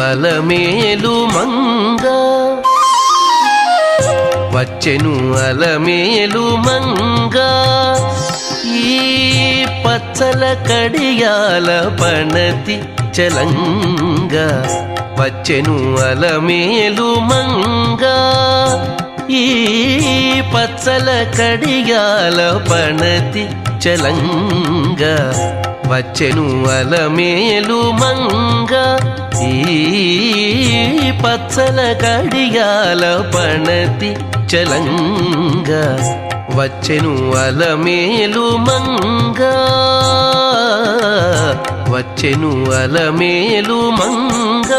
అలమేలు మంగ వచ్చెను అలమేలు మంగ ఈ పచ్చల కడియాల పణతి చలంగ వచ్చెను అలమేలు మంగ ఈ పచ్చల కడియాల పణతి చలంగ వచ్చెను అలమేలు మంగ ఈ పచ్చల కడియాల పణతి చలంగ వచ్చెను అలమేలు మంగ వచ్చెను అలమేలు మంగ